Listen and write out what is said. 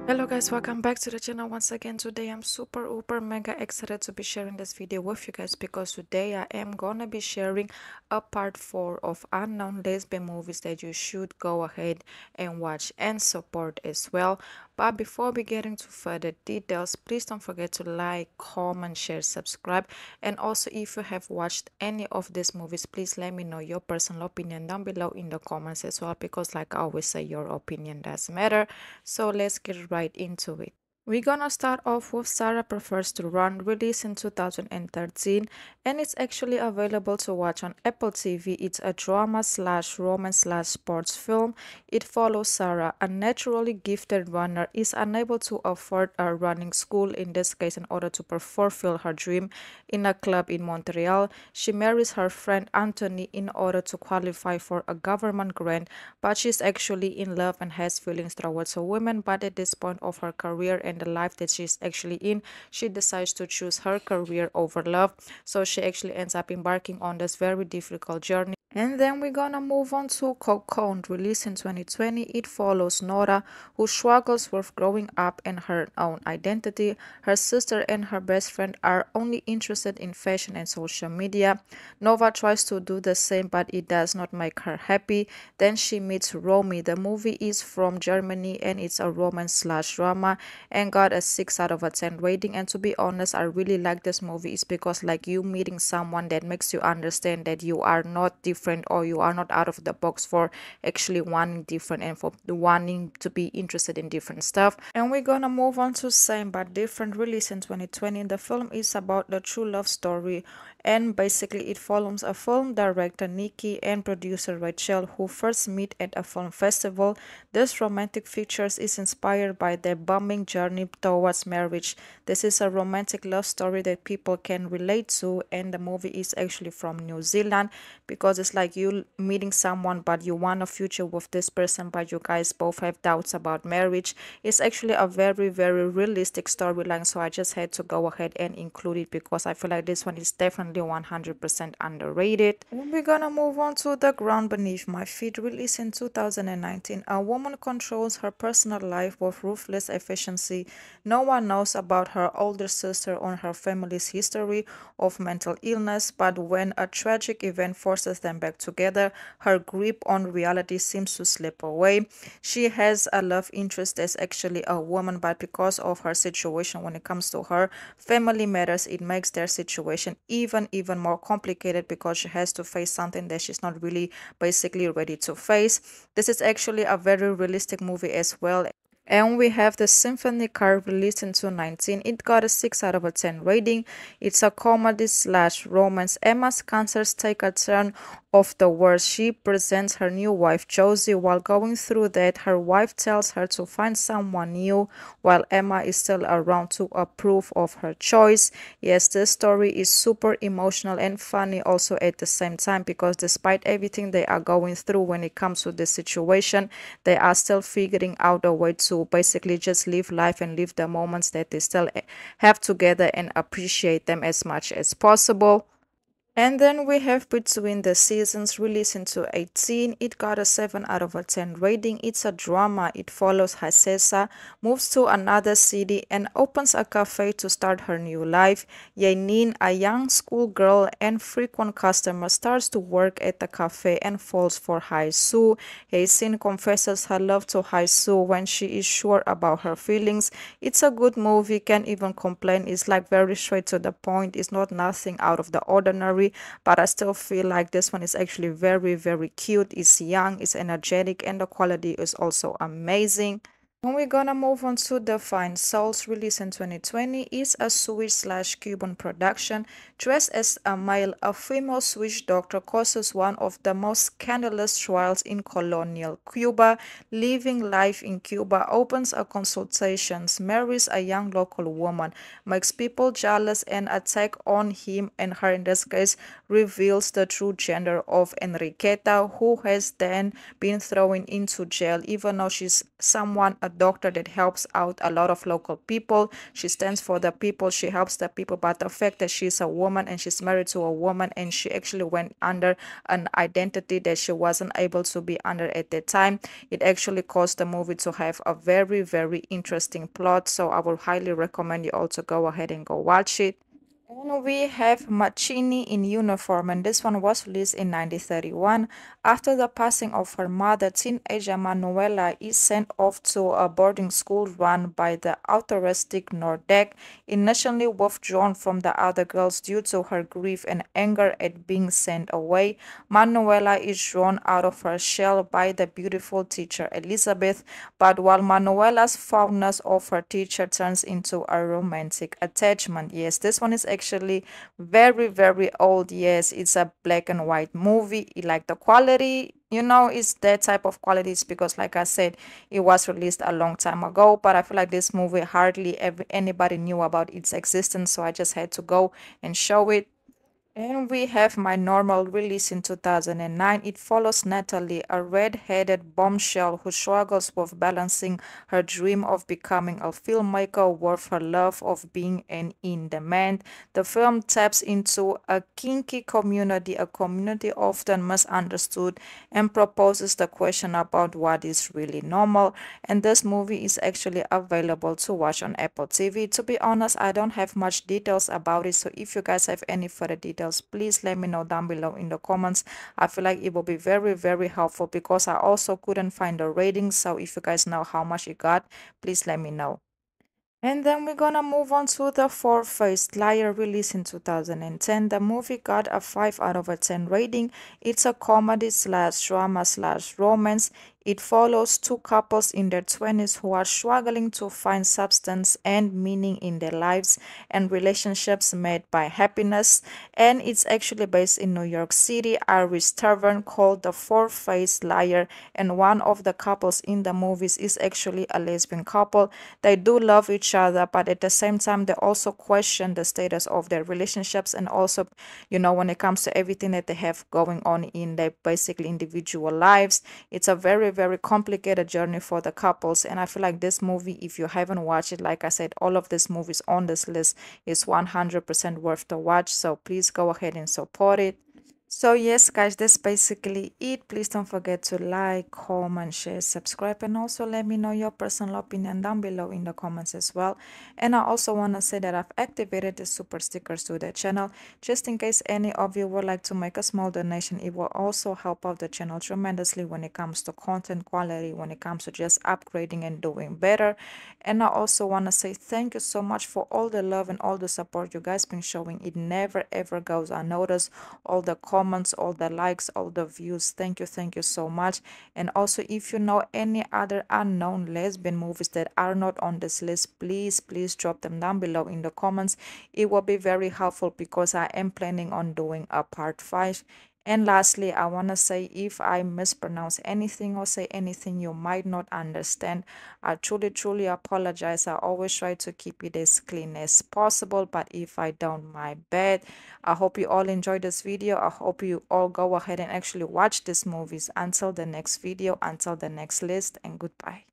Hello guys, welcome back to the channel once again. Today I'm super mega excited to be sharing this video with you guys because today I am gonna be sharing a part 4 of unknown lesbian movies that you should go ahead and watch and support as well. But before we get into further details, please don't forget to like, comment, share, subscribe, and also if you have watched any of these movies, please let me know your personal opinion down below in the comments as well, because like I always say, your opinion does matter. So let's get right into it. We're gonna start off with Sarah Prefers to Run, released in 2013, and it's actually available to watch on Apple TV. It's a drama slash romance slash sports film. It follows Sarah, a naturally gifted runner, is unable to afford a running school, in this case, in order to fulfill her dream in a club in Montreal. She marries her friend Anthony in order to qualify for a government grant, but she's actually in love and has feelings towards a woman. But at this point of her career and the life that she's actually in, she decides to choose her career over love. So she actually ends up embarking on this very difficult journey. And then we're gonna move on to Cocoon, released in 2020. It follows Nora, who struggles with growing up and her own identity. Her sister and her best friend are only interested in fashion and social media. Nova tries to do the same, but it does not make her happy. Then she meets Romy. The movie is from Germany and it's a romance slash drama and got a 6 out of a 10 rating. And to be honest, I really like this movie. It's because like you meeting someone that makes you understand that you are not different or you are not out of the box for actually wanting different and for wanting to be interested in different stuff. And we're gonna move on to Same But Different, released in 2020. The film is about the true love story, and basically it follows a film director Nikki and producer Rachel, who first meet at a film festival. This romantic features is inspired by their bumming journey towards marriage. This is a romantic love story that people can relate to, and the movie is actually from New Zealand, because it's like you meeting someone but you want a future with this person, but you guys both have doubts about marriage. It's actually a very realistic storyline, so I just had to go ahead and include it because I feel like this one is definitely 100% underrated. And we're gonna move on to The Ground Beneath My Feet, released in 2019. A woman controls her personal life with ruthless efficiency. No one knows about her older sister or her family's history of mental illness, but when a tragic event forces them back together, her grip on reality seems to slip away. She has a love interest that's actually a woman, but because of her situation when it comes to her family matters, it makes their situation even more complicated because she has to face something that she's not really basically ready to face. This is actually a very realistic movie as well. And we have the Symphony Car, released in 2019. It got a 6 out of a 10 rating. It's a comedy slash romance. Emma's cancers take a turn of the worst. She presents her new wife Josie. While going through that, her wife tells her to find someone new while Emma is still around to approve of her choice. Yes, this story is super emotional and funny also at the same time, because despite everything they are going through when it comes to this situation, they are still figuring out a way to basically just live life and live the moments that they still have together and appreciate them as much as possible. And then we have Between the Seasons, released in 2018. It got a 7 out of a 10 rating. It's a drama. It follows Hasesa, moves to another city, and opens a cafe to start her new life. Yanin, a young schoolgirl and frequent customer, starts to work at the cafe and falls for Haisu. Yasin confesses her love to Haisu when she is sure about her feelings. It's a good movie, can't even complain. It's like very straight to the point. It's not nothing out of the ordinary, but I still feel like this one is actually very cute. It's young, it's energetic, and the quality is also amazing. And we're gonna move on to The Fine Souls, released in 2020. It's a Swiss slash Cuban production. Dressed as a male, a female Swiss doctor causes one of the most scandalous trials in colonial Cuba. Living life in Cuba, opens a consultations, marries a young local woman, makes people jealous and attack on him and her, in this case, reveals the true gender of Enriqueta, who has then been thrown into jail even though she's someone doctor that helps out a lot of local people. She stands for the people, she helps the people, but the fact that she's a woman and she's married to a woman and she actually went under an identity that she wasn't able to be under at that time, it actually caused the movie to have a very, very interesting plot. So I would highly recommend you all to go ahead and go watch it. And we have Machini in Uniform, and this one was released in 1931. After the passing of her mother, teenager Manuela is sent off to a boarding school run by the altruistic Nordek, initially withdrawn from the other girls due to her grief and anger at being sent away. Manuela is drawn out of her shell by the beautiful teacher Elizabeth, but while Manuela's fondness of her teacher turns into a romantic attachment. Yes, this one is actually very, very old. Yes, it's a black and white movie. Like the quality, it's that type of qualities because, like I said, it was released a long time ago. But I feel like this movie hardly anybody knew about its existence, so I just had to go and show it. And we have My Normal, released in 2009. It follows Natalie, a red-headed bombshell who struggles with balancing her dream of becoming a filmmaker with her love of being an in-demand. The film taps into a kinky community, a community often misunderstood, and proposes the question about what is really normal. And this movie is actually available to watch on Apple TV. To be honest, I don't have much details about it, so if you guys have any further details, please let me know down below in the comments. I feel like it will be very, very helpful because I also couldn't find the ratings, so if you guys know how much it got, please let me know. And then we're gonna move on to The Four-Faced Liar, released in 2010. The movie got a 5 out of a 10 rating. It's a comedy slash drama slash romance. It follows two couples in their 20s who are struggling to find substance and meaning in their lives and relationships made by happiness. And it's actually based in New York City, Irish tavern called The Four-Faced Liar. And one of the couples in the movies is actually a lesbian couple. They do love each other, but at the same time, they also question the status of their relationships and also, when it comes to everything that they have going on in their basically individual lives. It's a very, very complicated journey for the couples. And I feel like this movie, if you haven't watched it, like I said, all of these movies on this list is 100% worth the watch. So please go ahead and support it. So yes, guys, that's basically it. Please don't forget to like, comment, share, subscribe, and also let me know your personal opinion down below in the comments as well. And I also want to say that I've activated the super stickers to the channel just in case any of you would like to make a small donation. It will also help out the channel tremendously when it comes to content quality, when it comes to just upgrading and doing better. And I also want to say thank you so much for all the love and all the support you guys been showing. It never ever goes unnoticed. All the comments, all the likes, all the views. Thank you so much. And also, if you know any other unknown lesbian movies that are not on this list, please drop them down below in the comments. It will be very helpful because I am planning on doing a part 5. And lastly, I want to say if I mispronounce anything or say anything you might not understand, I truly apologize. I always try to keep it as clean as possible, but if I don't, my bad. I hope you all enjoyed this video. I hope you all go ahead and actually watch these movies. Until the next video, until the next list, and goodbye.